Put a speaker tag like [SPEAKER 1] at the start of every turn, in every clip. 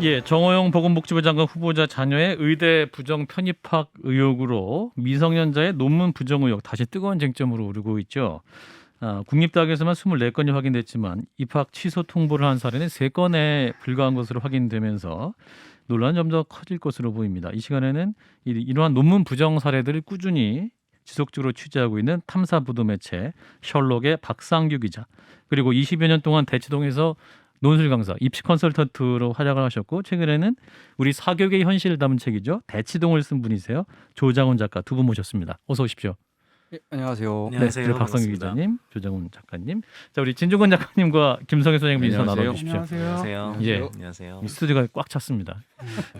[SPEAKER 1] 예, 정호영 보건복지부 장관 후보자 자녀의 의대 부정 편입학 의혹으로 미성년자의 논문 부정 의혹 다시 뜨거운 쟁점으로 오르고 있죠. 국립대학에서만 24건이 확인됐지만 입학 취소 통보를 한 사례는 3건에 불과한 것으로 확인되면서 논란은 좀 더 커질 것으로 보입니다. 이 시간에는 이러한 논문 부정 사례들을 꾸준히 지속적으로 취재하고 있는 탐사보도 매체 셜록의 박상규 기자, 그리고 20여 년 동안 대치동에서 논술 강사, 입시 컨설턴트로 활약을 하셨고 최근에는 우리 사교계의 현실을 담은 책이죠. 대치동을 쓴 분이세요. 조장훈 작가 두 분 모셨습니다. 어서 오십시오.
[SPEAKER 2] 네, 안녕하세요.
[SPEAKER 3] 안녕하세요.
[SPEAKER 1] 네, 박상규
[SPEAKER 3] 반갑습니다.
[SPEAKER 1] 기자님, 조장훈 작가님. 자, 우리 진중권 작가님과 김성현 소장님 인사
[SPEAKER 3] 안녕하세요.
[SPEAKER 1] 나눠주십시오.
[SPEAKER 3] 안녕하세요.
[SPEAKER 1] 예.
[SPEAKER 3] 안녕하세요.
[SPEAKER 1] 이 스튜디오가 꽉 찼습니다.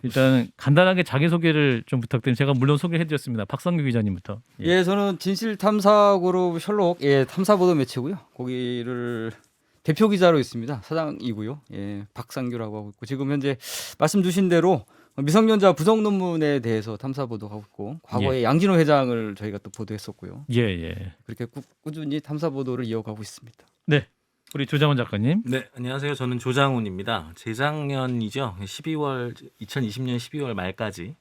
[SPEAKER 1] 일단 간단하게 자기소개를 좀 부탁드립니다. 제가 물론 소개해드렸습니다. 박상규 기자님부터.
[SPEAKER 2] 예, 저는 진실탐사그룹 셜록 탐사보도 매체고요. 거기를 대표 기자로 있습니다. 사장이고요. 예, 박상규라고 하고 있고 지금 현재 말씀 주신 대로 미성년자 부정 논문에 대해서 탐사 보도하고 있고 과거에 양진호 회장을 저희가 또 보도했었고요.
[SPEAKER 1] 예, 예.
[SPEAKER 2] 그렇게 꾸준히 탐사 보도를 이어가고 있습니다.
[SPEAKER 1] 네, 우리 조장훈 작가님.
[SPEAKER 3] 네, 안녕하세요. 저는 조장훈입니다. 재작년이죠. 2020년 12월 말까지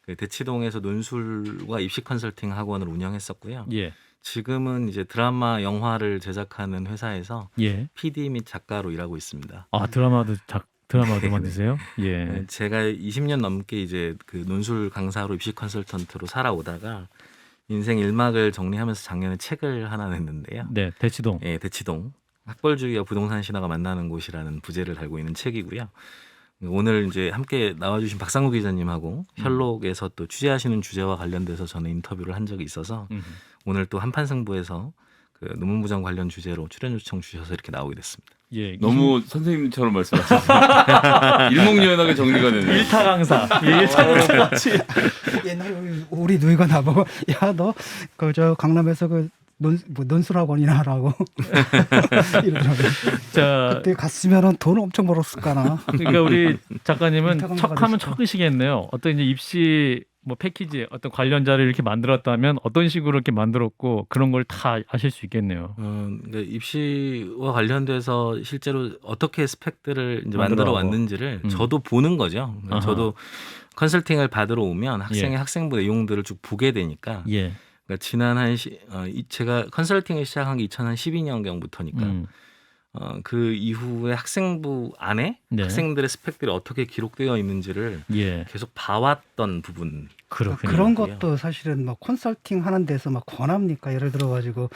[SPEAKER 3] 그 대치동에서 논술과 입시 컨설팅 학원을 운영했었고요.
[SPEAKER 1] 예,
[SPEAKER 3] 지금은 이제 드라마, 영화를 제작하는 회사에서
[SPEAKER 1] 예.
[SPEAKER 3] PD 및 작가로 일하고 있습니다.
[SPEAKER 1] 아, 드라마도
[SPEAKER 3] 네,
[SPEAKER 1] 만드세요? 예.
[SPEAKER 3] 네, 제가 20년 넘게 이제 그 논술 강사로 입시 컨설턴트로 살아오다가 인생 일막을 정리하면서 작년에 책을 하나 냈는데요.
[SPEAKER 1] 네, 대치동.
[SPEAKER 3] 예, 대치동 학벌주의와 부동산 신화가 만나는 곳이라는 부제를 달고 있는 책이고요. 오늘 이제 함께 나와주신 박상우 기자님하고 셜록에서 또 취재하시는 주제와 관련돼서 저는 인터뷰를 한 적이 있어서 오늘 또 한판 승부에서 그 논문 부정 관련 주제로 출연 요청 주셔서 이렇게 나오게 됐습니다.
[SPEAKER 1] 예,
[SPEAKER 4] 너무 선생님처럼 말씀하셨어요. 일목요연하게 정리가 되네요.
[SPEAKER 1] 일타 강사. 예, 일타 강사.
[SPEAKER 5] 옛날에 우리 누이가 나보고 야 너 그 저 강남에서 그 논술학원이나 하라고 이러더라고요.
[SPEAKER 1] 자,
[SPEAKER 5] 그때 갔으면은 돈 엄청 벌었을까나.
[SPEAKER 1] 그러니까 우리 작가님은
[SPEAKER 5] 일타 강사가
[SPEAKER 1] 척하면
[SPEAKER 5] 됐어.
[SPEAKER 1] 척이시겠네요. 어떤 이제 입시 뭐 패키지 어떤 관련자를 이렇게 만들었다면 어떤 식으로 이렇게 만들었고 그런 걸 다 아실 수 있겠네요.
[SPEAKER 3] 그러니까 입시와 관련돼서 실제로 어떻게 스펙들을 이제 만들어
[SPEAKER 1] 만들어가고.
[SPEAKER 3] 왔는지를 저도 보는 거죠.
[SPEAKER 1] 아하.
[SPEAKER 3] 저도 컨설팅을 받으러 오면 학생의
[SPEAKER 1] 예.
[SPEAKER 3] 학생부 내용들을 쭉 보게 되니까
[SPEAKER 1] 예.
[SPEAKER 3] 그러니까 지난 제가 컨설팅을 시작한 게 2012년경부터니까 그 이후에 학생부 안에
[SPEAKER 1] 네.
[SPEAKER 3] 학생들의 스펙들이 어떻게 기록되어 있는지를
[SPEAKER 1] 예.
[SPEAKER 3] 계속 봐왔던 부분.
[SPEAKER 1] 그렇군요.
[SPEAKER 5] 그런 것도 사실은 뭐 컨설팅 하는 데서 막 권합니까? 예를 들어 가지고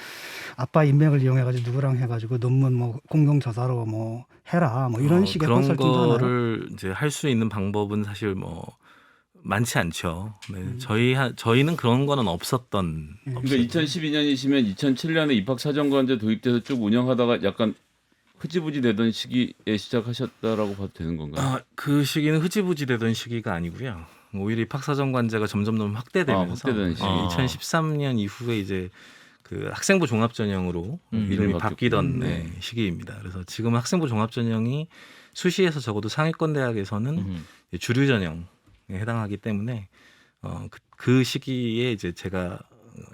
[SPEAKER 5] 아빠 인맥을 이용해 가지고 누구랑 해 가지고 논문 뭐 공동 저자로 뭐 해라 뭐 이런 식의
[SPEAKER 3] 그런
[SPEAKER 5] 컨설팅도 하나요?
[SPEAKER 3] 거를 이제 할 수 있는 방법은 사실 뭐 많지 않죠. 네, 저희는 그런 거는 없었던.
[SPEAKER 4] 그러니까 2012년이시면 2007년에 입학사정관제 도입돼서 쭉 운영하다가 약간 흐지부지 되던 시기에 시작하셨다라고 봐도 되는 건가요?
[SPEAKER 3] 그 시기는 흐지부지 되던 시기가 아니고요. 오히려 입학사정관제가 점점 확대되면서
[SPEAKER 4] 확대되는 시기.
[SPEAKER 3] 2013년 이후에 이제 그 학생부 종합전형으로 이름이 바뀌던 시기입니다. 그래서 지금 학생부 종합전형이 수시에서 적어도 상위권 대학에서는 주류 전형에 해당하기 때문에 그 시기에 이제 제가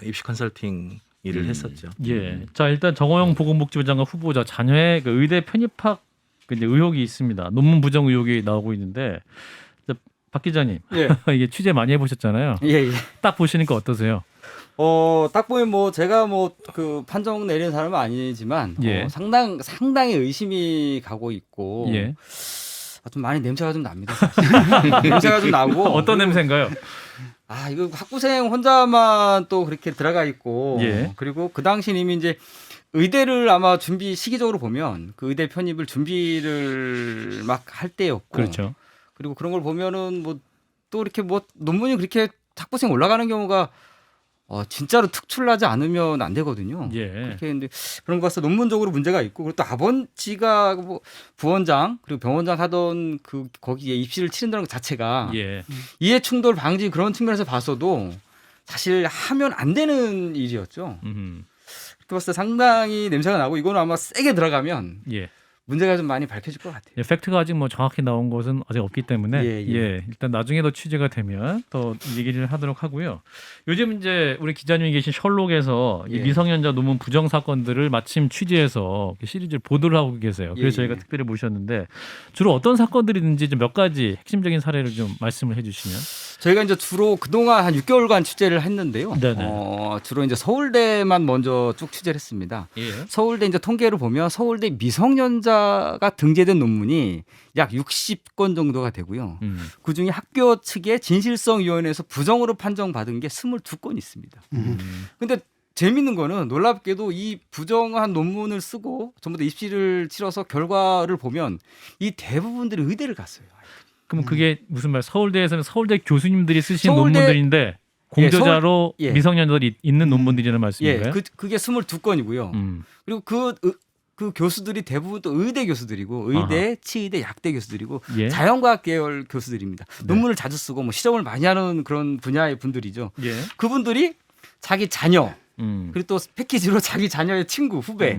[SPEAKER 3] 입시 컨설팅 일을 했었죠.
[SPEAKER 1] 예. 자, 일단 정호영 보건복지부 장관 후보자 자녀의 그 의대 편입학 이제 의혹이 있습니다. 논문 부정 의혹이 나오고 있는데 박 기자님,
[SPEAKER 2] 예.
[SPEAKER 1] 이게 취재 많이 해보셨잖아요.
[SPEAKER 2] 예, 예.
[SPEAKER 1] 딱 보시니까 어떠세요?
[SPEAKER 2] 딱 보면 뭐 제가 뭐 그 판정 내리는 사람은 아니지만
[SPEAKER 1] 예.
[SPEAKER 2] 상당히 의심이 가고 있고
[SPEAKER 1] 예.
[SPEAKER 2] 좀 많이 냄새가 좀 납니다. 냄새가 좀 나고
[SPEAKER 1] 어떤 냄새인가요?
[SPEAKER 2] 이거 학부생 혼자만 또 그렇게 들어가 있고
[SPEAKER 1] 예.
[SPEAKER 2] 그리고 그 당시 이미 이제 의대를 아마 준비 시기적으로 보면 그 의대 편입을 준비를 막 할 때였고
[SPEAKER 1] 그렇죠.
[SPEAKER 2] 그리고 그런 걸 보면은 뭐 또 이렇게 뭐 논문이 그렇게 학부생 올라가는 경우가 진짜로 특출나지 않으면 안 되거든요.
[SPEAKER 1] 예.
[SPEAKER 2] 그렇게 했는데 그런 거 봐서 논문적으로 문제가 있고 그리고 또 아버지가 뭐 부원장 그리고 병원장 하던 그 거기에 입시를 치른다는 것 자체가
[SPEAKER 1] 예.
[SPEAKER 2] 이해 충돌 방지 그런 측면에서 봤어도 사실 하면 안 되는 일이었죠. 그렇게 봤을 때 상당히 냄새가 나고 이거는 아마 세게 들어가면
[SPEAKER 1] 예.
[SPEAKER 2] 문제가 좀 많이 밝혀질 것 같아요.
[SPEAKER 1] 예, 팩트가 아직 뭐 정확히 나온 것은 아직 없기 때문에
[SPEAKER 2] 예, 예.
[SPEAKER 1] 일단 나중에 더 취재가 되면 더 얘기를 하도록 하고요. 요즘 이제 우리 기자님이 계신 셜록에서 이
[SPEAKER 2] 예.
[SPEAKER 1] 미성년자 논문 부정 사건들을 마침 취재해서 시리즈를 보도를 하고 계세요. 그래서
[SPEAKER 2] 예,
[SPEAKER 1] 저희가
[SPEAKER 2] 예.
[SPEAKER 1] 특별히 모셨는데 주로 어떤 사건들이든지 좀 몇 가지 핵심적인 사례를 좀 말씀을 해주시면.
[SPEAKER 2] 저희가 이제 주로 그동안 한 6개월간 취재를 했는데요.
[SPEAKER 1] 네네.
[SPEAKER 2] 주로 이제 서울대만 먼저 쭉 취재를 했습니다.
[SPEAKER 1] 예.
[SPEAKER 2] 서울대 이제 통계를 보면 서울대 미성년자가 등재된 논문이 약 60건 정도가 되고요. 그중에 학교 측의 진실성위원회에서 부정으로 판정받은 게 22건 있습니다. 근데 재밌는 거는 놀랍게도 이 부정한 논문을 쓰고 전부 다 입시를 치러서 결과를 보면 이 대부분들이 의대를 갔어요.
[SPEAKER 1] 그럼 그게 무슨 말? 서울대에서는 서울대 교수님들이 쓰신
[SPEAKER 2] 서울대-
[SPEAKER 1] 논문들인데 공저자로
[SPEAKER 2] 예.
[SPEAKER 1] 미성년자들이 있는 논문들이라는 말씀인가요?
[SPEAKER 2] 예, 그게 22건이고요.
[SPEAKER 1] 음.
[SPEAKER 2] 그리고 그 교수들이 대부분 또 의대 교수들이고 의대, 치의대, 약대 교수들이고
[SPEAKER 1] 예.
[SPEAKER 2] 자연과학 계열 교수들입니다. 논문을 자주 쓰고 뭐 실험을 많이 하는 그런 분야의 분들이죠.
[SPEAKER 1] 예.
[SPEAKER 2] 그분들이 자기 자녀 그리고 또 패키지로 자기 자녀의 친구, 후배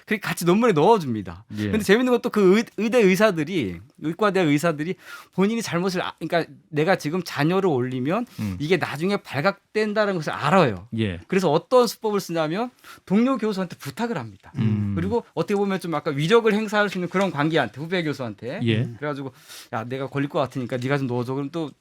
[SPEAKER 2] 그렇게 같이 논문에 넣어줍니다.
[SPEAKER 1] 예.
[SPEAKER 2] 근데 재밌는 것도 그 의대 의사들이 의과대 의사들이 본인이 잘못을 그러니까 내가 지금 자녀를 올리면 이게 나중에 발각된다는 것을 알아요.
[SPEAKER 1] 예.
[SPEAKER 2] 그래서 어떤 수법을 쓰냐면 동료 교수한테 부탁을 합니다. 그리고 어떻게 보면 좀 아까 위력을 행사할 수 있는 그런 관계한테 후배 교수한테
[SPEAKER 1] 예.
[SPEAKER 2] 그래가지고 야 내가 걸릴 것 같으니까 네가 좀 넣어줘. 그럼 또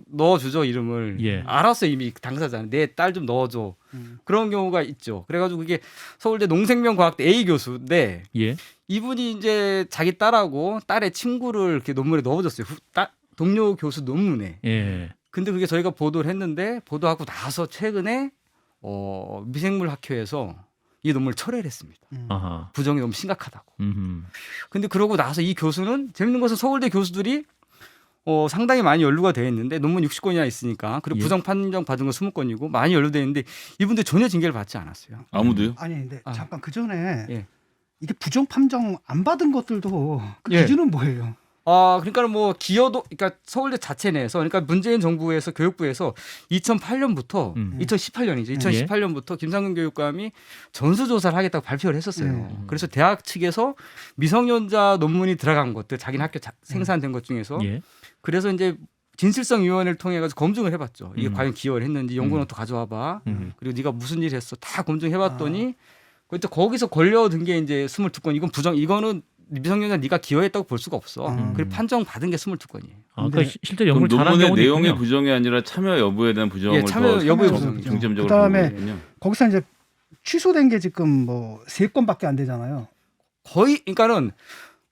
[SPEAKER 2] 넣어주죠 이름을.
[SPEAKER 1] 예.
[SPEAKER 2] 알았어요 이미 당사자는 내 딸 좀 넣어줘. 그런 경우가 있죠. 그래가지고 그게 서울대 농생명과학대 A 교수인데
[SPEAKER 1] 예.
[SPEAKER 2] 이분이 이제 자기 딸하고 딸의 친구를 이렇게 논문에 넣어줬어요. 동료 교수 논문에.
[SPEAKER 1] 예.
[SPEAKER 2] 근데 그게 저희가 보도를 했는데 보도하고 나서 최근에 미생물 학회에서 이 논문을 철회를 했습니다.
[SPEAKER 1] 아하.
[SPEAKER 2] 부정이 너무 심각하다고.
[SPEAKER 1] 음.
[SPEAKER 2] 근데 그러고 나서 이 교수는 재밌는 것은 서울대 교수들이 상당히 많이 연루가 되어 있는데 논문 60건이나 있으니까 그리고
[SPEAKER 1] 예.
[SPEAKER 2] 부정 판정 받은 건 20건이고 많이 연루되어 있는데 이분들 전혀 징계를 받지 않았어요.
[SPEAKER 4] 아무도요?
[SPEAKER 5] 아니 근데
[SPEAKER 2] 아.
[SPEAKER 5] 잠깐 그 전에
[SPEAKER 2] 예.
[SPEAKER 5] 이게 부정 판정 안 받은 것들도 그
[SPEAKER 2] 예.
[SPEAKER 5] 기준은 뭐예요?
[SPEAKER 2] 그러니까 뭐 기여도 그러니까 서울대 자체 내에서 그러니까 문재인 정부에서 교육부에서 2008년부터 2018년이죠. 2018년부터 김상근 교육감이 전수조사를 하겠다고 발표를 했었어요. 그래서 대학 측에서 미성년자 논문이 들어간 것들 자기네 학교 생산된 것 중에서
[SPEAKER 1] 예. 그래서
[SPEAKER 2] 그래서 이제 진실성위원회를 통해 가지고 검증을 해봤죠. 이게 과연 기여를 했는지 연구노트 가져와봐. 그리고 네가 무슨 일 했어 다 검증해봤더니 그때 거기서 걸려든 게 이제 22건. 이건 부정. 이거는 미성년자 네가 기여했다고 볼 수가 없어. 그리고 판정 받은 게 22건이에요.
[SPEAKER 1] 아,
[SPEAKER 5] 근데-
[SPEAKER 1] 실제
[SPEAKER 4] 그럼
[SPEAKER 1] 연구를 잘한
[SPEAKER 4] 논문의
[SPEAKER 1] 경우도
[SPEAKER 4] 내용의
[SPEAKER 1] 있군요.
[SPEAKER 4] 부정이 아니라 참여 여부에 대한 부정을
[SPEAKER 2] 예, 참여
[SPEAKER 4] 더
[SPEAKER 2] 여부에
[SPEAKER 5] 부정.
[SPEAKER 4] 중점적으로
[SPEAKER 5] 그다음에
[SPEAKER 4] 보고 있군요.
[SPEAKER 5] 거기서 이제 취소된 게 지금 뭐 3건밖에 안 되잖아요.
[SPEAKER 2] 거의 그러니까는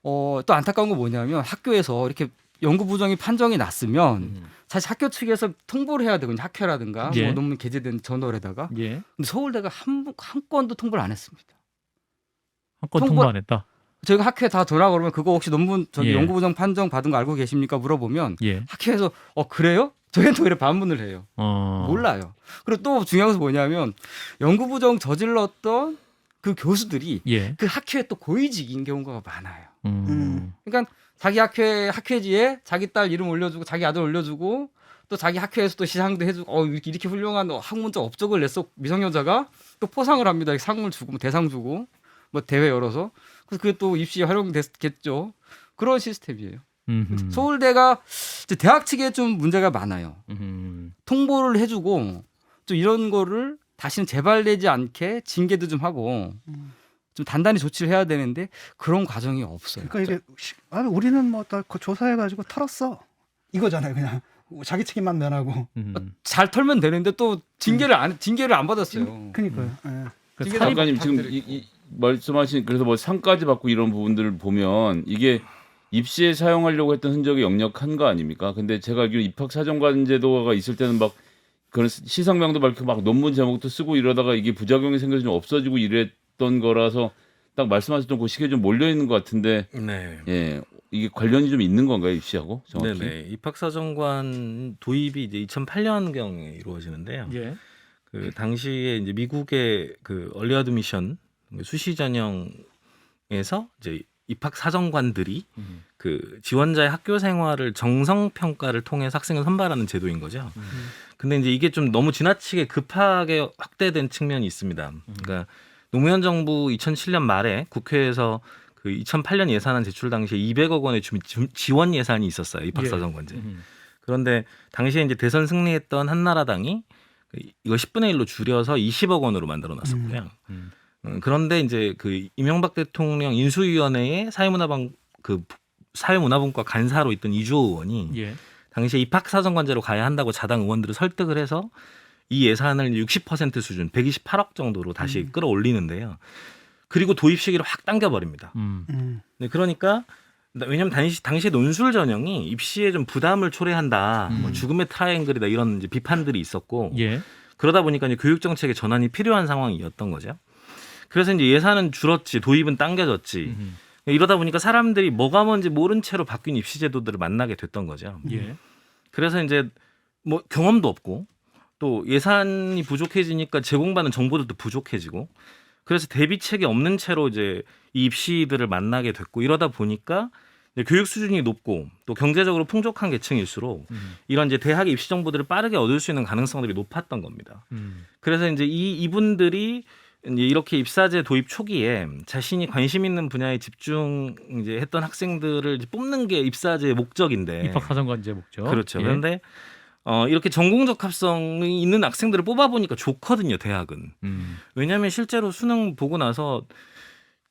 [SPEAKER 2] 또 안타까운 건 뭐냐면 학교에서 이렇게 연구 부정이 판정이 났으면 사실 학교 측에서 통보를 해야 되거든요. 학회라든가
[SPEAKER 1] 예.
[SPEAKER 2] 뭐 논문 게재된 저널에다가.
[SPEAKER 1] 예.
[SPEAKER 2] 근데 서울대가 한 건도 통보를 안 했습니다.
[SPEAKER 1] 한 건
[SPEAKER 2] 통보-
[SPEAKER 1] 통보 안 했다.
[SPEAKER 2] 저희가 학회 다 돌아 그러면 그거 혹시 논문
[SPEAKER 1] 예.
[SPEAKER 2] 연구 부정 판정 받은 거 알고 계십니까? 물어보면
[SPEAKER 1] 예.
[SPEAKER 2] 학회에서 그래요? 저희한테 오히려 반문을 해요. 몰라요. 그리고 또 중요한 것은 뭐냐면 연구 부정 저질렀던 그 교수들이
[SPEAKER 1] 예.
[SPEAKER 2] 그 학회에 또 고위직인 경우가 많아요.
[SPEAKER 1] 음.
[SPEAKER 2] 그러니까 자기 학회지에 자기 딸 이름 올려주고 자기 아들 올려주고 또 자기 학회에서 또 시상도 해주고 이렇게 훌륭한 학문적 업적을 냈어 미성년자가 또 포상을 합니다. 상을 주고 뭐 대상 주고 뭐 대회 열어서 그래서 그게 또 입시에 활용됐겠죠. 그런 시스템이에요.
[SPEAKER 1] 음흠.
[SPEAKER 2] 서울대가 이제 대학 측에 좀 문제가 많아요. 통보를 해주고 좀 이런 거를 다시는 재발되지 않게 징계도 좀 하고 좀 단단히 조치를 해야 되는데 그런 과정이 없어요.
[SPEAKER 5] 그러니까 이게 우리는 뭐 다 조사해가지고 털었어 이거잖아요. 그냥 자기 책임만 면하고.
[SPEAKER 2] 잘 털면 되는데 또 징계를 안 받았어요.
[SPEAKER 5] 그러니까요. 예.
[SPEAKER 1] 그
[SPEAKER 2] 징계를
[SPEAKER 1] 사립-
[SPEAKER 4] 작가님 지금
[SPEAKER 2] 부탁드릴게요.
[SPEAKER 4] 이 말씀하신 그래서 뭐 상까지 받고 이런 부분들을 보면 이게 입시에 사용하려고 했던 흔적이 역력한 거 아닙니까? 근데 제가 알기로 입학사정관 제도가 있을 때는 막 그런 시상명도 밝히고 막 논문 제목도 쓰고 이러다가 이게 부작용이 생겨서 좀 없어지고 이랬던 거라서 딱 말씀하셨던 그 시기에 좀 몰려 있는 것 같은데
[SPEAKER 3] 네.
[SPEAKER 4] 예 이게 관련이 좀 있는 건가요 입시하고 정확히?
[SPEAKER 3] 네네. 입학사정관 도입이 이제 2008년경에 이루어지는데요.
[SPEAKER 1] 예.
[SPEAKER 3] 그 당시에 이제 미국의 그 얼리 어드미션 수시 전형에서 이제 입학 사정관들이 그 지원자의 학교 생활을 정성 평가를 통해서 학생을 선발하는 제도인 거죠. 근데 이제 이게 좀 너무 지나치게 급하게 확대된 측면이 있습니다. 그러니까 노무현 정부 2007년 말에 국회에서 그 2008년 예산안 제출 당시에 200억 원의 지원 예산이 있었어요. 입학사정관제. 그런데 당시에 이제 대선 승리했던 한나라당이 이거 10분의 1로 줄여서 20억 원으로 만들어 놨었고요. 그런데 이제 그 이명박 대통령 인수위원회의 사회문화분과 간사로 있던 이주호 의원이
[SPEAKER 1] 예.
[SPEAKER 3] 당시에 입학사정관제로 가야 한다고 자당 의원들을 설득을 해서 이 예산을 60% 수준 128억 정도로 다시 끌어올리는데요. 그리고 도입 시기를 확 당겨버립니다. 네, 그러니까 왜냐하면 당시 논술 전형이 입시에 좀 부담을 초래한다, 뭐 죽음의 트라이앵글이다 이런 이제 비판들이 있었고
[SPEAKER 1] 예.
[SPEAKER 3] 그러다 보니까 이제 교육 정책의 전환이 필요한 상황이었던 거죠. 그래서 이제 예산은 줄었지, 도입은 당겨졌지. 이러다 보니까 사람들이 뭐가 뭔지 모른 채로 바뀐 입시 제도들을 만나게 됐던 거죠.
[SPEAKER 1] 예.
[SPEAKER 3] 그래서 이제 뭐 경험도 없고 또 예산이 부족해지니까 제공받는 정보들도 부족해지고 그래서 대비책이 없는 채로 이제 이 입시들을 만나게 됐고 이러다 보니까 이제 교육 수준이 높고 또 경제적으로 풍족한 계층일수록 이런 이제 대학의 입시 정보들을 빠르게 얻을 수 있는 가능성들이 높았던 겁니다. 그래서 이제 이분들이 이제 이렇게 입사제 도입 초기에 자신이 관심 있는 분야에 집중 이제 했던 학생들을 이제 뽑는 게 입사제의 목적인데
[SPEAKER 1] 입학사정관제 목적.
[SPEAKER 3] 그렇죠.
[SPEAKER 1] 예.
[SPEAKER 3] 그런데 이렇게 전공적 합성이 있는 학생들을 뽑아보니까 좋거든요, 대학은. 왜냐하면 실제로 수능 보고 나서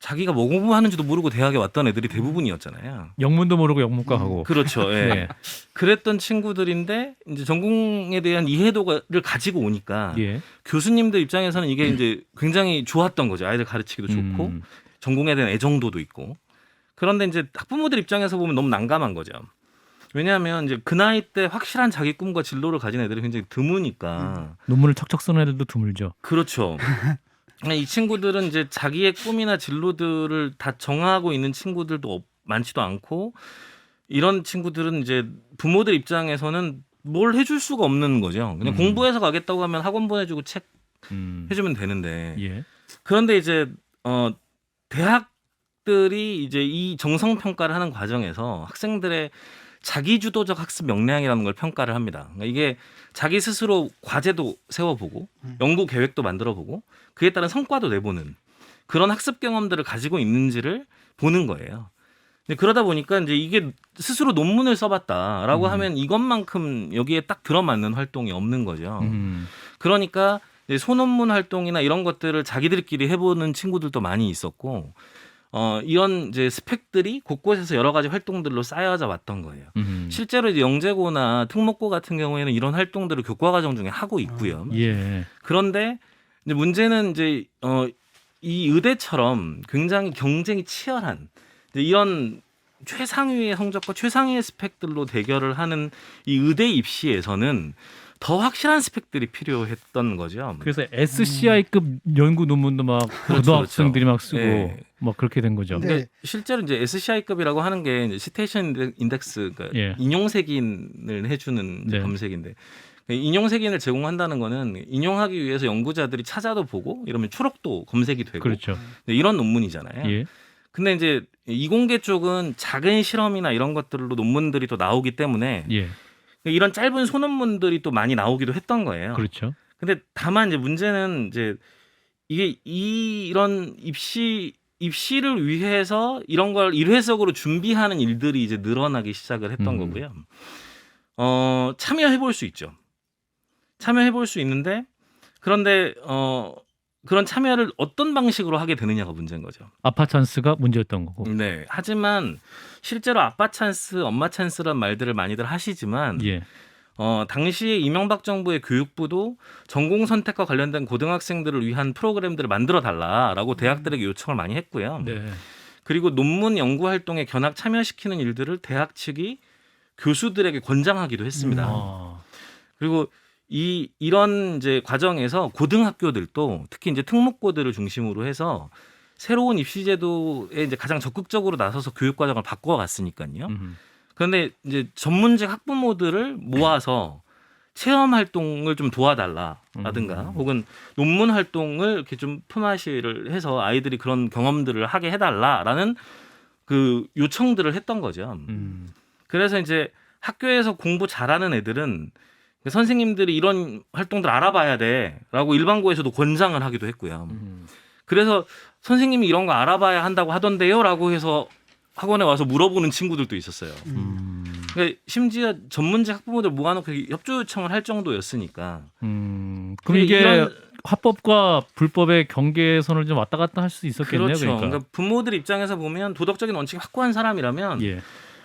[SPEAKER 3] 자기가 뭐 공부하는지도 모르고 대학에 왔던 애들이 대부분이었잖아요.
[SPEAKER 1] 영문도 모르고 영문과 가고.
[SPEAKER 3] 그렇죠. 예.
[SPEAKER 1] 네.
[SPEAKER 3] 그랬던 친구들인데 이제 전공에 대한 이해도를 가지고 오니까
[SPEAKER 1] 예.
[SPEAKER 3] 교수님들 입장에서는 이게 이제 굉장히 좋았던 거죠. 아이들 가르치기도 좋고 전공에 대한 애정도도 있고. 그런데 이제 학부모들 입장에서 보면 너무 난감한 거죠. 왜냐하면 이제 그 나이 때 확실한 자기 꿈과 진로를 가진 애들이 굉장히 드무니까.
[SPEAKER 1] 논문을 척척 쓰는 애들도 드물죠.
[SPEAKER 3] 그렇죠. 이 친구들은 이제 자기의 꿈이나 진로들을 다 정하고 있는 친구들도 많지도 않고 이런 친구들은 이제 부모들 입장에서는 뭘 해줄 수가 없는 거죠. 그냥 공부해서 가겠다고 하면 학원 보내주고 책 해주면 되는데.
[SPEAKER 1] 예.
[SPEAKER 3] 그런데 이제 대학들이 이제 이 정성 평가를 하는 과정에서 학생들의 자기주도적 학습 역량이라는 걸 평가를 합니다. 그러니까 이게 자기 스스로 과제도 세워보고 연구 계획도 만들어보고 그에 따른 성과도 내보는 그런 학습 경험들을 가지고 있는지를 보는 거예요. 근데 그러다 보니까 이제 이게 스스로 논문을 써봤다라고 하면 이것만큼 여기에 딱 들어맞는 활동이 없는 거죠. 그러니까 이제 소논문 활동이나 이런 것들을 자기들끼리 해보는 친구들도 많이 있었고 이런 이제 스펙들이 곳곳에서 여러 가지 활동들로 쌓여져 왔던 거예요. 실제로 이제 영재고나 특목고 같은 경우에는 이런 활동들을 교과 과정 중에 하고 있고요.
[SPEAKER 1] 예.
[SPEAKER 3] 그런데 이제 문제는 이제 이 의대처럼 굉장히 경쟁이 치열한 이런 최상위의 성적과 최상위의 스펙들로 대결을 하는 이 의대 입시에서는 더 확실한 스펙들이 필요했던 거죠.
[SPEAKER 1] 그래서 SCI급 연구 논문도 막 고등학생들이 막 쓰고
[SPEAKER 3] 네.
[SPEAKER 1] 막 그렇게 된 거죠.
[SPEAKER 5] 네.
[SPEAKER 3] 근데 실제로 이제 SCI급이라고 하는 게 이제 시테이션 인덱스, 그러니까
[SPEAKER 1] 예.
[SPEAKER 3] 인용색인을 해주는 이제
[SPEAKER 1] 네.
[SPEAKER 3] 검색인데 인용색인을 제공한다는 거는 인용하기 위해서 연구자들이 찾아도 보고 이러면 초록도 검색이 되고
[SPEAKER 1] 그렇죠.
[SPEAKER 3] 이런 논문이잖아요.
[SPEAKER 1] 예.
[SPEAKER 3] 근데 이제 이공계 쪽은 작은 실험이나 이런 것들로 논문들이 또 나오기 때문에
[SPEAKER 1] 예.
[SPEAKER 3] 이런 짧은 소논문들이 또 많이 나오기도 했던 거예요.
[SPEAKER 1] 그렇죠.
[SPEAKER 3] 근데 다만 이제 문제는 이제 이게 이런 입시를 위해서 이런 걸 일회적으로 준비하는 일들이 이제 늘어나기 시작을 했던 거고요. 참여해 볼 수 있죠. 참여해 볼 수 있는데 그런데 그런 참여를 어떤 방식으로 하게 되느냐가 문제인 거죠.
[SPEAKER 1] 아파 찬스가 문제였던 거고.
[SPEAKER 3] 네. 하지만 실제로 아빠 찬스, 엄마 찬스란 말들을 많이들 하시지만
[SPEAKER 1] 예.
[SPEAKER 3] 당시에 이명박 정부의 교육부도 전공 선택과 관련된 고등학생들을 위한 프로그램들을 만들어 달라라고 대학들에게 요청을 많이 했고요.
[SPEAKER 1] 네.
[SPEAKER 3] 그리고 논문 연구 활동에 견학 참여시키는 일들을 대학 측이 교수들에게 권장하기도 했습니다. 그리고 이런 이제 과정에서 고등학교들도 특히 이제 특목고들을 중심으로 해서 새로운 입시 제도에 이제 가장 적극적으로 나서서 교육 과정을 바꿔 갔으니까요. 그런데 이제 전문직 학부모들을 모아서 체험 활동을 좀 도와달라라든가 혹은 논문 활동을 이렇게 좀 품앗이를 해서 아이들이 그런 경험들을 하게 해달라라는 그 요청들을 했던 거죠. 그래서 이제 학교에서 공부 잘하는 애들은 선생님들이 이런 활동들 알아봐야 돼라고 일반고에서도 권장을 하기도 했고요. 그래서 선생님이 이런 거 알아봐야 한다고 하던데요라고 해서 학원에 와서 물어보는 친구들도 있었어요. 그러니까 심지어 전문직 학부모들 모아놓고 협조 요청을 할 정도였으니까.
[SPEAKER 1] 그럼 이게 합법과 불법의 경계선을 좀 왔다 갔다 할 수 있었겠네요.
[SPEAKER 3] 그렇죠.
[SPEAKER 1] 그러니까.
[SPEAKER 3] 그러니까 부모들 입장에서 보면 도덕적인 원칙이 확고한 사람이라면
[SPEAKER 1] 예.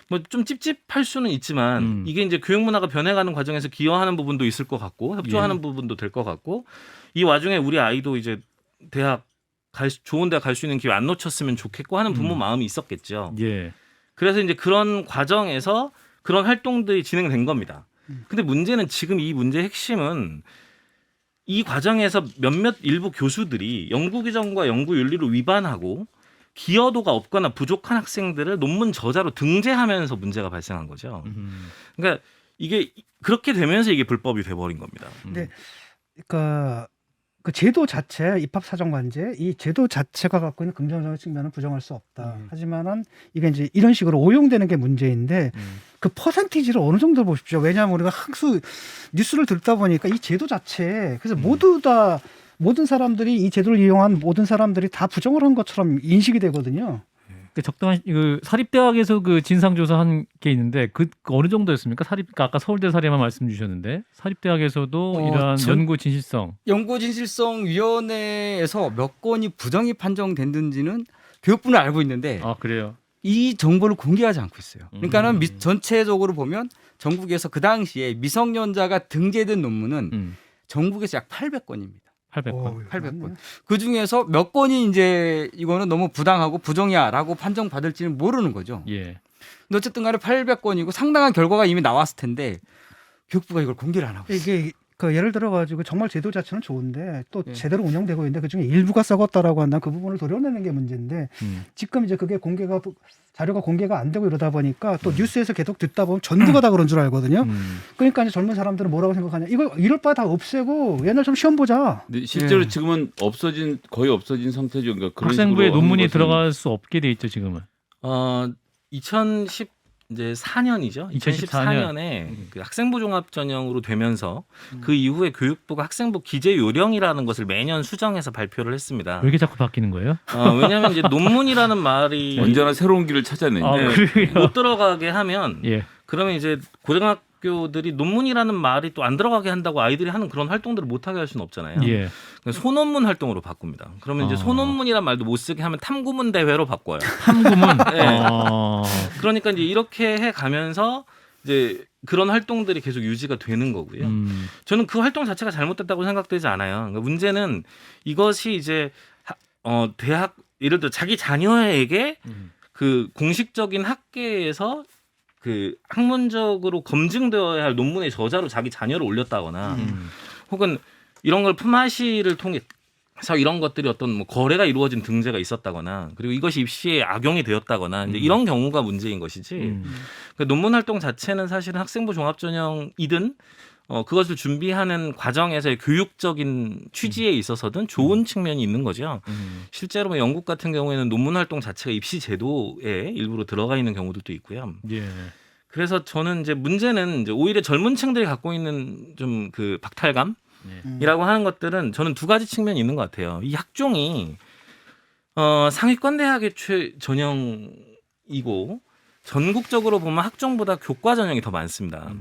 [SPEAKER 3] 뭐 좀 찝찝할 수는 있지만 이게 이제 교육 문화가 변해가는 과정에서 기여하는 부분도 있을 것 같고 협조하는 부분도 될 것 같고 이 와중에 우리 아이도 이제 대학 좋은 대학 갈 수 있는 기회 안 놓쳤으면 좋겠고 하는 부모 마음이 있었겠죠.
[SPEAKER 1] 예.
[SPEAKER 3] 그래서 이제 그런 과정에서 그런 활동들이 진행된 겁니다. 근데 문제는 지금 이 문제의 핵심은 이 과정에서 몇몇 일부 교수들이 연구 규정과 연구 윤리를 위반하고 기여도가 없거나 부족한 학생들을 논문 저자로 등재하면서 문제가 발생한 거죠. 그러니까 이게 그렇게 되면서 이게 불법이 돼버린 겁니다.
[SPEAKER 5] 근데 그러니까 그 제도 자체 입학사정관제 이 제도 자체가 갖고 있는 긍정적인 측면은 부정할 수 없다. 하지만은 이게 이제 이런 식으로 오용되는 게 문제인데 그 퍼센티지를 어느 정도 보십시오. 왜냐하면 우리가 항상 뉴스를 듣다 보니까 이 제도 자체 그래서 모든 사람들이 이 제도를 이용한 모든 사람들이 다 부정을 한 것처럼 인식이 되거든요.
[SPEAKER 1] 그 적당한 그 사립대학에서 그 진상조사한 게 있는데 그 어느 정도였습니까? 그러니까 아까 서울대 사례만 말씀 주셨는데 사립대학에서도 이러한 연구 진실성
[SPEAKER 2] 연구진실성위원회에서 몇 건이 부정이 판정됐는지는 교육부는 알고 있는데
[SPEAKER 1] 아 그래요?
[SPEAKER 2] 이 정보를 공개하지 않고 있어요. 그러니까는 전체적으로 보면 전국에서 그 당시에 미성년자가 등재된 논문은 전국에서 약 800건입니다.
[SPEAKER 1] 800건.
[SPEAKER 2] 800건. 그 중에서 몇 건이 이제 이거는 너무 부당하고 부정이야라고 판정받을지는 모르는 거죠.
[SPEAKER 1] 예.
[SPEAKER 2] 근데 어쨌든 간에 800건이고 상당한 결과가 이미 나왔을 텐데 교육부가 이걸 공개를 안 하고 있어요.
[SPEAKER 5] 이게 그 예를 들어 가지고 정말 제도 자체는 좋은데 또
[SPEAKER 2] 예.
[SPEAKER 5] 제대로 운영되고 있는데 그중에 일부가 썩었다라고 한다면 그 부분을 도려내는 게 문제인데 지금 이제 그게 자료가 공개가 안 되고 이러다 보니까 또 뉴스에서 계속 듣다 보면 전부가 다 그런 줄 알거든요. 그러니까 이제 젊은 사람들은 뭐라고 생각하냐? 이거 이럴 바 다 없애고 옛날처럼 시험 보자.
[SPEAKER 4] 근데 실제로
[SPEAKER 2] 예.
[SPEAKER 4] 지금은 거의 없어진 상태죠. 그러니까 그런
[SPEAKER 1] 학생부에
[SPEAKER 4] 식으로
[SPEAKER 1] 논문이
[SPEAKER 4] 하는 것은
[SPEAKER 1] 들어갈 수 없게 돼 있죠 지금은.
[SPEAKER 3] 2014년이죠. 2014년에 그 학생부 종합 전형으로 되면서 그 이후에 교육부가 학생부 기재 요령이라는 것을 매년 수정해서 발표를 했습니다.
[SPEAKER 1] 왜 이렇게 자꾸 바뀌는 거예요?
[SPEAKER 3] 왜냐하면 이제 논문이라는 말이
[SPEAKER 4] 언제나 새로운 길을 찾아내는.
[SPEAKER 1] 아,
[SPEAKER 3] 네,
[SPEAKER 1] 그래요?
[SPEAKER 3] 못 들어가게 하면
[SPEAKER 1] 예.
[SPEAKER 3] 그러면 이제 고등학교들이 논문이라는 말이 또 안 들어가게 한다고 아이들이 하는 그런 활동들을 못 하게 할 수는 없잖아요.
[SPEAKER 1] 예.
[SPEAKER 3] 소논문 활동으로 바꿉니다. 그러면 이제 소논문이란 말도 못 쓰게 하면 탐구문 대회로 바꿔요.
[SPEAKER 1] 탐구문.
[SPEAKER 3] 네. 그러니까 이제 이렇게 해 가면서 이제 그런 활동들이 계속 유지가 되는 거고요. 저는 그 활동 자체가 잘못됐다고 생각되지 않아요. 그러니까 문제는 이것이 이제 대학 예를 들어 자기 자녀에게 그 공식적인 학계에서 그 학문적으로 검증되어야 할 논문의 저자로 자기 자녀를 올렸다거나 혹은 이런 걸 품앗이를 통해서 이런 것들이 어떤 뭐 거래가 이루어진 등재가 있었다거나 그리고 이것이 입시에 악용이 되었다거나 이제 이런 경우가 문제인 것이지 그러니까 논문 활동 자체는 사실은 학생부 종합전형이든 그것을 준비하는 과정에서의 교육적인 취지에 있어서든 좋은 측면이 있는 거죠. 실제로 뭐 영국 같은 경우에는 논문 활동 자체가 입시 제도에 일부러 들어가 있는 경우들도 있고요.
[SPEAKER 1] 예.
[SPEAKER 3] 그래서 저는 이제 문제는 이제 오히려 젊은 층들이 갖고 있는 좀 그 박탈감이라고 하는 것들은 저는 두 가지 측면이 있는 것 같아요. 이 학종이 상위권 대학의 전형이고 전국적으로 보면 학종보다 교과 전형이 더 많습니다.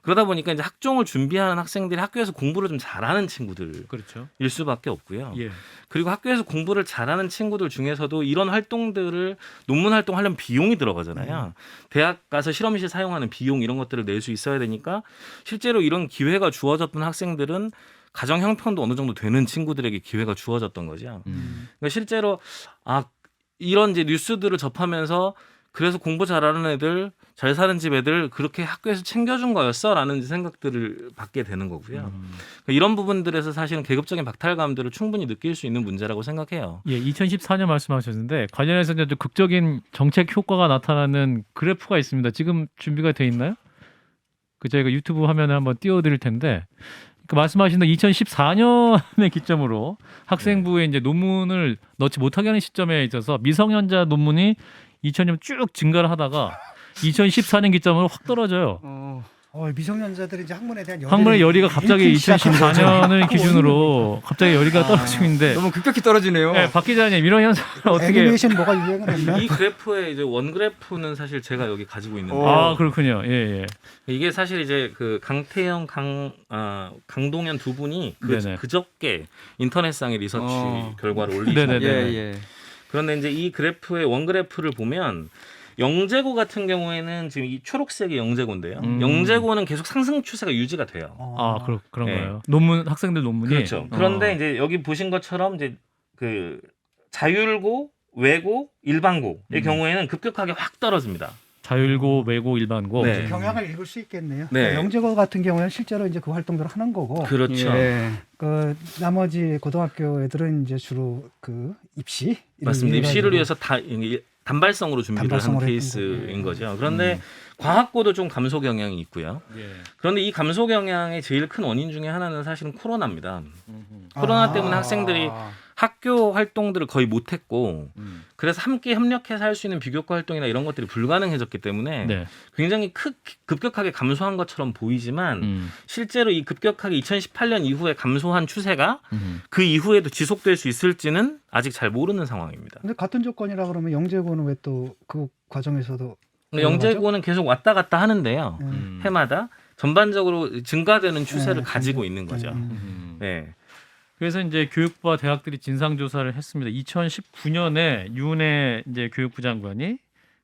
[SPEAKER 3] 그러다 보니까 이제 학종을 준비하는 학생들이 학교에서 공부를 좀 잘하는 친구들일
[SPEAKER 1] 그렇죠.
[SPEAKER 3] 수밖에 없고요.
[SPEAKER 1] 예.
[SPEAKER 3] 그리고 학교에서 공부를 잘하는 친구들 중에서도 이런 활동들을 논문 활동하려면 비용이 들어가잖아요. 대학 가서 실험실 사용하는 비용 이런 것들을 낼 수 있어야 되니까 실제로 이런 기회가 주어졌던 학생들은 가정 형편도 어느 정도 되는 친구들에게 기회가 주어졌던 거죠. 그러니까 실제로 이런 이제 뉴스들을 접하면서 그래서 공부 잘하는 애들, 잘 사는 집 애들 그렇게 학교에서 챙겨준 거였어라는 생각들을 받게 되는 거고요. 그러니까 이런 부분들에서 사실은 계급적인 박탈감들을 충분히 느낄 수 있는 문제라고 생각해요.
[SPEAKER 1] 예, 2014년 말씀하셨는데 관련해서 이제 좀 극적인 정책 효과가 나타나는 그래프가 있습니다. 지금 준비가 돼 있나요? 그 저희가 유튜브 화면에 한번 띄워드릴 텐데 그 말씀하신 2014년의 기점으로 학생부에 이제 논문을 넣지 못하게 하는 시점에 있어서 미성년자 논문이 2000년 쭉 증가를 하다가 2014년 기점으로 확 떨어져요.
[SPEAKER 5] 미성년자들이 이제 학문에 대한
[SPEAKER 1] 학문의 열의가 갑자기
[SPEAKER 5] 잃기 시작한 거죠.
[SPEAKER 1] 2014년을 기준으로 갑자기 열의가 떨어지고 있는데
[SPEAKER 2] 너무 급격히 떨어지네요.
[SPEAKER 1] 네, 박 기자님 이런 현상을 어떻게
[SPEAKER 5] 애니메이션 뭐가 유행을 했나?
[SPEAKER 3] 이 그래프의 이제 원 그래프는 사실 제가 여기 가지고 있는데
[SPEAKER 1] 아 그렇군요. 예.
[SPEAKER 3] 이게 사실 이제 그 강태영 강동현 두 분이
[SPEAKER 1] 네네.
[SPEAKER 3] 그저께 인터넷상의 리서치 결과를
[SPEAKER 1] 네네네.
[SPEAKER 3] 올리셨는데
[SPEAKER 2] 예.
[SPEAKER 3] 그런데 이제 이 그래프의 원 그래프를 보면 영재고 같은 경우에는 지금 이 초록색이 영재고인데요. 영재고는 계속 상승 추세가 유지가 돼요.
[SPEAKER 1] 그런
[SPEAKER 3] 네.
[SPEAKER 1] 거예요. 논문 학생들 논문이
[SPEAKER 3] 그렇죠. 그런데 이제 여기 보신 것처럼 이제 그 자율고, 외고, 일반고의 경우에는 급격하게 확 떨어집니다.
[SPEAKER 1] 자율고, 외고, 일반고.
[SPEAKER 3] 네.
[SPEAKER 5] 경향을 읽을 수 있겠네요.
[SPEAKER 3] 네.
[SPEAKER 5] 영재고 같은 경우는 실제로 이제 그 활동들을 하는 거고,
[SPEAKER 3] 그렇죠.
[SPEAKER 2] 예.
[SPEAKER 5] 그 나머지 고등학교 애들은 이제 주로 그 입시
[SPEAKER 3] 맞습니다. 입시를
[SPEAKER 5] 이래가지고
[SPEAKER 3] 위해서 단발성으로 준비를
[SPEAKER 5] 단발성으로
[SPEAKER 3] 하는
[SPEAKER 5] 했던
[SPEAKER 3] 케이스인 거죠. 그런데 과학고도 좀 감소 경향이 있고요.
[SPEAKER 1] 예.
[SPEAKER 3] 그런데 이 감소 경향의 제일 큰 원인 중에 하나는 사실은 코로나입니다. 코로나 때문에 학생들이 학교 활동들을 거의 못했고 그래서 함께 협력해서 할 수 있는 비교과 활동이나 이런 것들이 불가능해졌기 때문에
[SPEAKER 1] 네.
[SPEAKER 3] 굉장히 급격하게 감소한 것처럼 보이지만 실제로 이 급격하게 2018년 이후에 감소한 추세가 그 이후에도 지속될 수 있을지는 아직 잘 모르는 상황입니다.
[SPEAKER 5] 근데 같은 조건이라 그러면 영재고는 왜 또 그 과정에서도
[SPEAKER 3] 근데 영재고는 계속 왔다 갔다 하는데요. 해마다 전반적으로 증가되는 추세를 가지고 있는 거죠. 네.
[SPEAKER 1] 그래서 이제 교육부와 대학들이 진상 조사를 했습니다. 2019년에 윤해 이제 교육부 장관이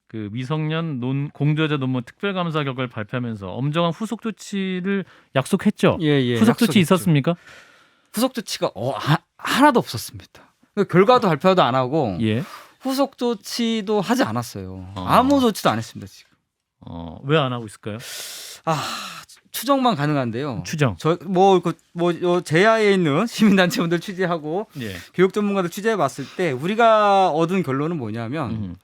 [SPEAKER 1] 그 미성년 공저자 논문 특별감사 결과를 발표하면서 엄정한 후속 조치를 약속했죠.
[SPEAKER 2] 예.
[SPEAKER 1] 후속 조치
[SPEAKER 2] 약속했죠.
[SPEAKER 1] 있었습니까?
[SPEAKER 2] 후속 조치가 하나도 없었습니다. 결과도 발표도 안 하고
[SPEAKER 1] 예.
[SPEAKER 2] 후속 조치도 하지 않았어요. 아무 조치도 안 했습니다 지금.
[SPEAKER 1] 왜 안 하고 있을까요?
[SPEAKER 2] 추정만 가능한데요.
[SPEAKER 1] 추정.
[SPEAKER 2] 제야에 있는 시민단체분들 취재하고
[SPEAKER 1] 예.
[SPEAKER 2] 교육 전문가들 취재해봤을 때 우리가 얻은 결론은 뭐냐면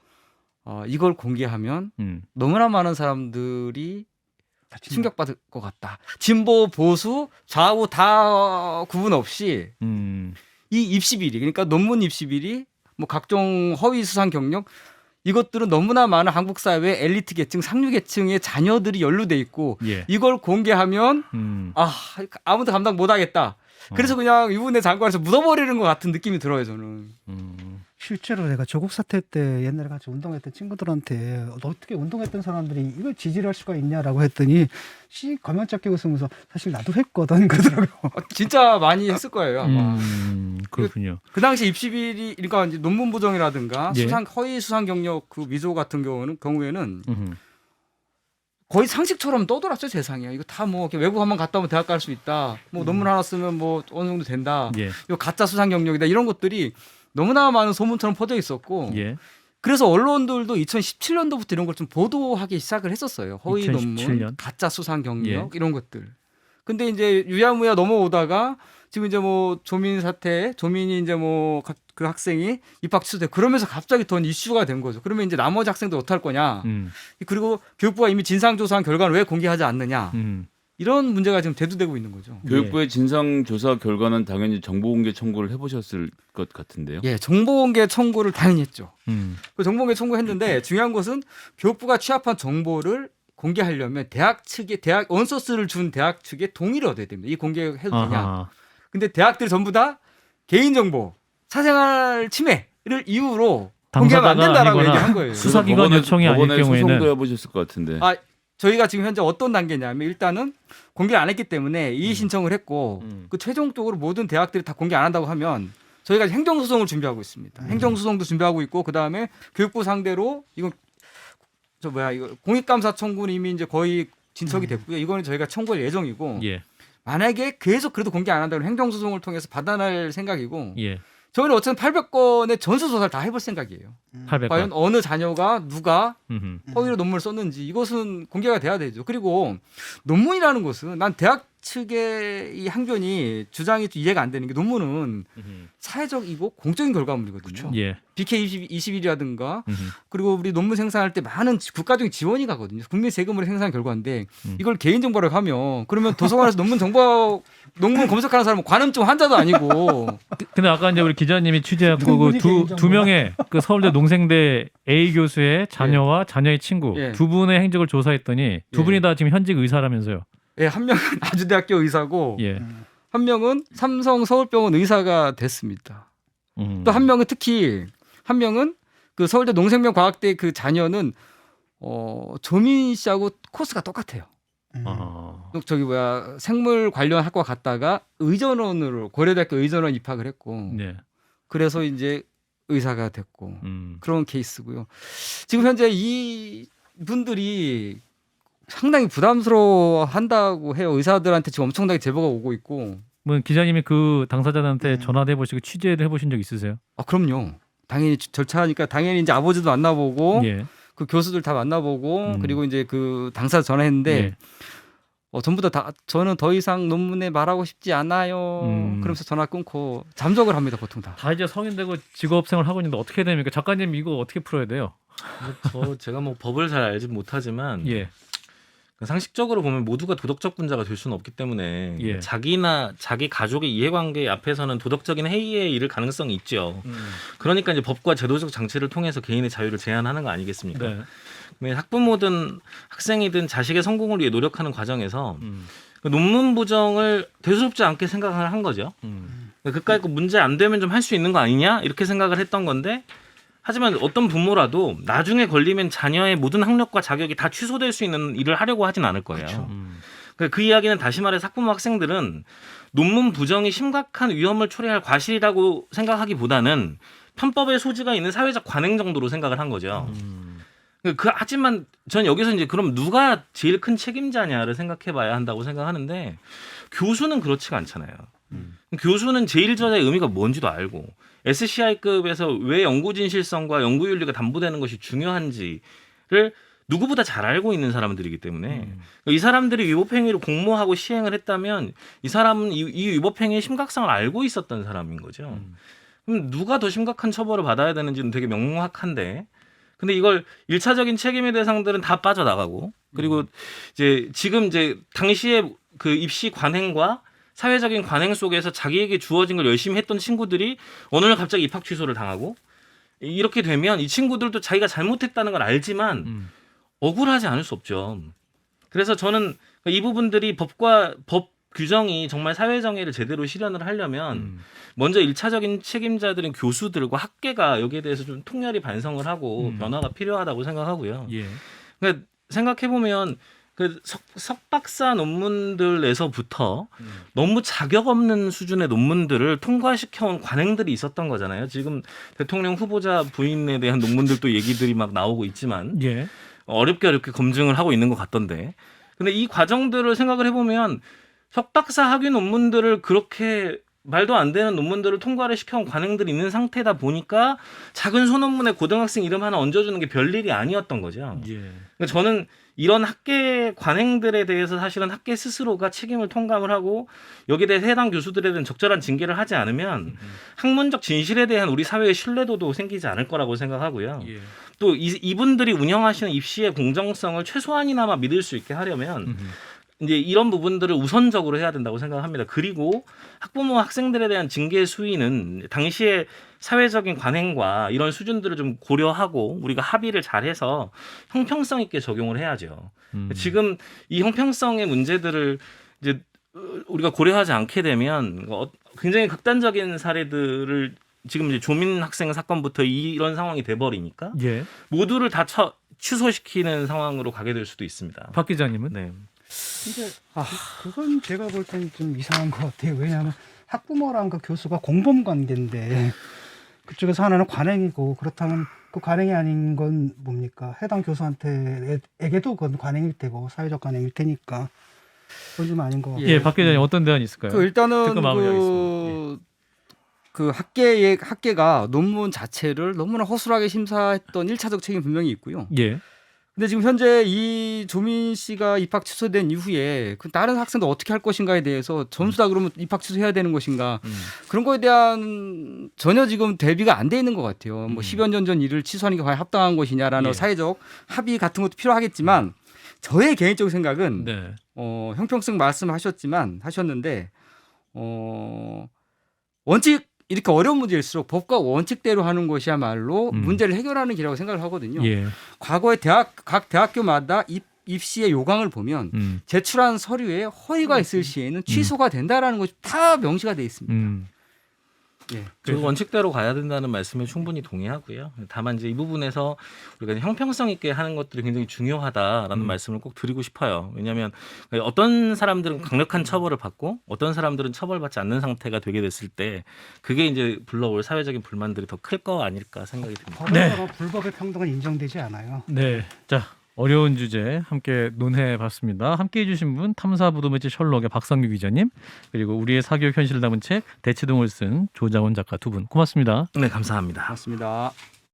[SPEAKER 2] 이걸 공개하면 너무나 많은 사람들이 충격받을 것 같다. 진보, 보수, 좌우 다 구분 없이 이 입시 비리, 그러니까 논문 입시 비리, 뭐 각종 허위 수상 경력 이것들은 너무나 많은 한국 사회 엘리트 계층, 상류 계층의 자녀들이 연루돼 있고
[SPEAKER 1] 예.
[SPEAKER 2] 이걸 공개하면 아무도 감당 못하겠다. 그래서 그냥 유은혜 장관에서 묻어버리는 것 같은 느낌이 들어요 저는.
[SPEAKER 5] 실제로 내가 조국 사태 때 옛날에 같이 운동했던 친구들한테 어떻게 운동했던 사람들이 이걸 지지를 할 수가 있냐라고 했더니 가면잡기 웃으면서 사실 나도 했거든 그러더라고요.
[SPEAKER 2] 진짜 많이 했을 거예요 아마.
[SPEAKER 1] 그렇군요.
[SPEAKER 2] 그 당시 입시 비리, 그러니까 이제 논문 부정이라든가
[SPEAKER 1] 예.
[SPEAKER 2] 허위 수상 경력 그 위조 같은 경우에는 거의 상식처럼 떠돌았죠 세상에. 이거 다 뭐 외국 한번 갔다 오면 대학 갈 수 있다. 뭐 논문 하나 쓰면 뭐 어느 정도 된다.
[SPEAKER 1] 예.
[SPEAKER 2] 이거 가짜 수상 경력이다. 이런 것들이 너무나 많은 소문처럼 퍼져 있었고.
[SPEAKER 1] 예.
[SPEAKER 2] 그래서 언론들도 2017년도부터 이런 걸 좀 보도하기 시작을 했었어요. 허위
[SPEAKER 1] 2017년?
[SPEAKER 2] 논문, 가짜 수상 경력
[SPEAKER 1] 예.
[SPEAKER 2] 이런 것들. 근데 이제 유야무야 넘어오다가 지금 이제 뭐 조민이 이제 뭐 그 학생이 입학 취소돼 그러면서 갑자기 더 이슈가 된 거죠. 그러면 이제 나머지 학생들 어떡할 거냐. 그리고 교육부가 이미 진상조사한 결과를 왜 공개하지 않느냐. 이런 문제가 지금 대두되고 있는 거죠.
[SPEAKER 4] 교육부의 진상조사 결과는 당연히 정보공개 청구를 해보셨을 것 같은데요.
[SPEAKER 2] 예, 정보공개 청구를 당연히 했죠. 그 정보공개 청구했는데 중요한 것은 교육부가 취합한 정보를 공개하려면 대학 원소스를 준 대학 측의 동의를 얻어야 됩니다. 이 공개해도 되냐. 근데 대학들이 전부 다 개인정보, 사생활 침해를 이유로 공개하면 안 된다라고 얘기한 거예요.
[SPEAKER 1] 수사기관 요청이 아닐
[SPEAKER 4] 법원에
[SPEAKER 1] 경우에는
[SPEAKER 4] 소송도 해보셨을 것 같은데.
[SPEAKER 2] 저희가 지금 현재 어떤 단계냐면 일단은 공개를 안 했기 때문에 이의 신청을 했고 그 최종적으로 모든 대학들이 다 공개 안 한다고 하면 저희가 행정소송을 준비하고 있습니다. 행정소송도 준비하고 있고 그 다음에 교육부 상대로 이거 공익감사 청구는 이미 이제 거의 진척이 됐고요. 이거는 저희가 청구할 예정이고
[SPEAKER 1] 예.
[SPEAKER 2] 만약에 계속 그래도 공개 안 한다면 행정소송을 통해서 받아낼 생각이고
[SPEAKER 1] 예.
[SPEAKER 2] 저희는 어쨌든 800건의 전수조사를 다 해볼 생각이에요.
[SPEAKER 1] 800건.
[SPEAKER 2] 과연 어느 자녀가 누가 허위로 논문을 썼는지 이것은 공개가 돼야 되죠. 그리고 논문이라는 것은 난 대학 측의 이 항변이 주장이 좀 이해가 안 되는 게 논문은 사회적이고 공적인 결과물이거든요.
[SPEAKER 1] 예.
[SPEAKER 2] BK21이라든가 그리고 우리 논문 생산할 때 많은 국가적인 지원이 가거든요. 국민 세금으로 생산한 결과인데 이걸 개인정보라고 하면 그러면 도서관에서 논문 검색하는 사람은 관음증 환자도 아니고
[SPEAKER 1] 근데 아까 이제 우리 기자님이 취재했고
[SPEAKER 5] 충분히
[SPEAKER 1] 두
[SPEAKER 5] 개인정보야.
[SPEAKER 1] 명의 그 서울대 농생대 A 교수의 자녀와 자녀의 친구
[SPEAKER 2] 예.
[SPEAKER 1] 두 분의 행적을 조사했더니 두
[SPEAKER 2] 예.
[SPEAKER 1] 분이 다 지금 현직 의사라면서요.
[SPEAKER 2] 예, 한 명은 아주대학교 의사고
[SPEAKER 1] 예.
[SPEAKER 2] 한 명은 삼성 서울병원 의사가 됐습니다. 또 한 명은 특히 한 명은 그 서울대 농생명과학대 그 자녀는 조민 씨하고 코스가 똑같아요.
[SPEAKER 1] 아.
[SPEAKER 2] 저기 생물 관련 학과 갔다가 의전원으로 고려대학교 의전원 입학을 했고
[SPEAKER 1] 네.
[SPEAKER 2] 그래서 이제 의사가 됐고
[SPEAKER 1] 음.
[SPEAKER 2] 그런 케이스고요. 지금 현재 이 분들이 상당히 부담스러워한다고 해요. 의사들한테 지금 엄청나게 제보가 오고 있고.
[SPEAKER 1] 뭐 기자님이 그 당사자들한테 전화도 해보시고 취재를 해보신 적 있으세요?
[SPEAKER 2] 아 그럼요. 당연히 절차하니까 당연히 이제 아버지도 만나보고
[SPEAKER 1] 예.
[SPEAKER 2] 그 교수들 다 만나보고
[SPEAKER 1] 음.
[SPEAKER 2] 그리고 이제 그 당사자 전화했는데
[SPEAKER 1] 예.
[SPEAKER 2] 전부 다 저는 더 이상 논문에 말하고 싶지 않아요. 그러면서 전화 끊고 잠적을 합니다 보통 다.
[SPEAKER 1] 다 이제 성인 되고 직업생활 하고 있는데 어떻게 됩니까? 작가님 이거 어떻게 풀어야 돼요?
[SPEAKER 3] 제가 뭐 법을 잘 알지 못하지만
[SPEAKER 1] 예.
[SPEAKER 3] 상식적으로 보면 모두가 도덕적 분자가 될 수는 없기 때문에
[SPEAKER 1] 예.
[SPEAKER 3] 자기나 자기 가족의 이해관계 앞에서는 도덕적인 해이에 이를 가능성이 있죠. 그러니까 이제 법과 제도적 장치를 통해서 개인의 자유를 제한하는 거 아니겠습니까?
[SPEAKER 1] 네.
[SPEAKER 3] 학부모든 학생이든 자식의 성공을 위해 노력하는 과정에서 그 논문 부정을 대수롭지 않게 생각을 한 거죠. 그까이 문제 안 되면 좀 할 수 있는 거 아니냐 이렇게 생각을 했던 건데 하지만 어떤 부모라도 나중에 걸리면 자녀의 모든 학력과 자격이 다 취소될 수 있는 일을 하려고 하진 않을 거예요. 그 이야기는 다시 말해서 학부모 학생들은 논문 부정이 심각한 위험을 초래할 과실이라고 생각하기보다는 편법의 소지가 있는 사회적 관행 정도로 생각을 한 거죠. 하지만 전 여기서 이제 그럼 누가 제일 큰 책임자냐를 생각해봐야 한다고 생각하는데 교수는 그렇지가 않잖아요. 교수는 제1저자의 의미가 뭔지도 알고 SCI급에서 왜 연구 진실성과 연구 윤리가 담보되는 것이 중요한지를 누구보다 잘 알고 있는 사람들이기 때문에 이 사람들이 위법행위를 공모하고 시행을 했다면 이 사람은 이 위법행위의 심각성을 알고 있었던 사람인 거죠. 그럼 누가 더 심각한 처벌을 받아야 되는지는 되게 명확한데 근데 이걸 1차적인 책임의 대상들은 다 빠져나가고 그리고 지금 당시에 그 입시 관행과 사회적인 관행 속에서 자기에게 주어진 걸 열심히 했던 친구들이 어느 날 갑자기 입학 취소를 당하고 이렇게 되면 이 친구들도 자기가 잘못했다는 걸 알지만 억울하지 않을 수 없죠. 그래서 저는 이 부분들이 법 규정이 정말 사회정의를 제대로 실현을 하려면 먼저 1차적인 책임자들인 교수들과 학계가 여기에 대해서 좀 통렬히 반성을 하고 변화가 필요하다고 생각하고요.
[SPEAKER 1] 예.
[SPEAKER 3] 그러니까 생각해보면 그 석박사 논문들에서부터 너무 자격 없는 수준의 논문들을 통과시켜온 관행들이 있었던 거잖아요. 지금 대통령 후보자 부인에 대한 논문들도 얘기들이 막 나오고 있지만
[SPEAKER 1] 예.
[SPEAKER 3] 어렵게 검증을 하고 있는 것 같던데. 근데 이 과정들을 생각을 해보면 석박사 학위 논문들을 그렇게 말도 안 되는 논문들을 통과를 시켜온 관행들이 있는 상태다 보니까 작은 소논문에 고등학생 이름 하나 얹어주는 게 별일이 아니었던 거죠.
[SPEAKER 1] 예.
[SPEAKER 3] 그러니까 저는 이런 학계 관행들에 대해서 사실은 학계 스스로가 책임을 통감을 하고 여기에 대해 해당 교수들에 대한 적절한 징계를 하지 않으면 학문적 진실에 대한 우리 사회의 신뢰도도 생기지 않을 거라고 생각하고요.
[SPEAKER 1] 예.
[SPEAKER 3] 또 이분들이 운영하시는 입시의 공정성을 최소한이나마 믿을 수 있게 하려면 이제 이런 부분들을 우선적으로 해야 된다고 생각합니다. 그리고 학부모 학생들에 대한 징계 수위는 당시의 사회적인 관행과 이런 수준들을 좀 고려하고 우리가 합의를 잘해서 형평성 있게 적용을 해야죠. 지금 이 형평성의 문제들을 이제 우리가 고려하지 않게 되면 굉장히 극단적인 사례들을 지금 이제 조민 학생 사건부터 이런 상황이 돼버리니까
[SPEAKER 1] 예.
[SPEAKER 3] 모두를 다 취소시키는 상황으로 가게 될 수도 있습니다.
[SPEAKER 1] 박 기자님은?
[SPEAKER 3] 네.
[SPEAKER 5] 근데 그건 제가 볼 때는 좀 이상한 것 같아요. 왜냐하면 학부모랑 그 교수가 공범 관계인데 그쪽에서 하나는 관행이고 그렇다면 그 관행이 아닌 건 뭡니까? 해당 교수한테에게도 그건 관행일 테고 사회적 관행일 테니까 그건 좀 아닌 것 같아요.
[SPEAKER 1] 예, 박 기자님 어떤 대안이 있을까요?
[SPEAKER 2] 일단은
[SPEAKER 1] 듣고 마무리하겠습니다.
[SPEAKER 2] 그 학계가 논문 자체를 너무나 허술하게 심사했던 1차적 책임 분명히 있고요.
[SPEAKER 1] 예.
[SPEAKER 2] 근데 지금 현재 이 조민 씨가 입학 취소된 이후에 그 다른 학생도 어떻게 할 것인가에 대해서 전부 다 그러면 입학 취소해야 되는 것인가 그런 거에 대한 전혀 지금 대비가 안 돼 있는 것 같아요. 뭐 10여 년 전 일을 취소하는 게 과연 합당한 것이냐라는
[SPEAKER 1] 예.
[SPEAKER 2] 사회적 합의 같은 것도 필요하겠지만 저의 개인적 생각은
[SPEAKER 1] 네.
[SPEAKER 2] 형평성 하셨는데 원칙 이렇게 어려운 문제일수록 법과 원칙대로 하는 것이야말로 문제를 해결하는 길이라고 생각을 하거든요.
[SPEAKER 1] 예.
[SPEAKER 2] 과거에 각 대학교마다 입시의 요강을 보면 제출한 서류에 허위가 있을 시에는 취소가 된다라는 것이 다 명시가 돼 있습니다. 예.
[SPEAKER 3] 그 원칙대로 가야 된다는 말씀에 충분히 동의하고요. 다만 이제 이 부분에서 우리가 형평성 있게 하는 것들이 굉장히 중요하다라는 말씀을 꼭 드리고 싶어요. 왜냐하면 어떤 사람들은 강력한 처벌을 받고 어떤 사람들은 처벌받지 않는 상태가 되게 됐을 때 그게 이제 불러올 사회적인 불만들이 더 클 거 아닐까 생각이 듭니다.
[SPEAKER 5] 법에서 불법의 평등은 인정되지 않아요.
[SPEAKER 1] 네. 자, 어려운 주제 함께 논해봤습니다. 함께해 주신 분 탐사보도 매체 셜록의 박상규 기자님 그리고 우리의 사교육 현실을 담은 책 대치동을 쓴 조장훈 작가 두 분 고맙습니다.
[SPEAKER 3] 네, 감사합니다.
[SPEAKER 2] 맞습니다.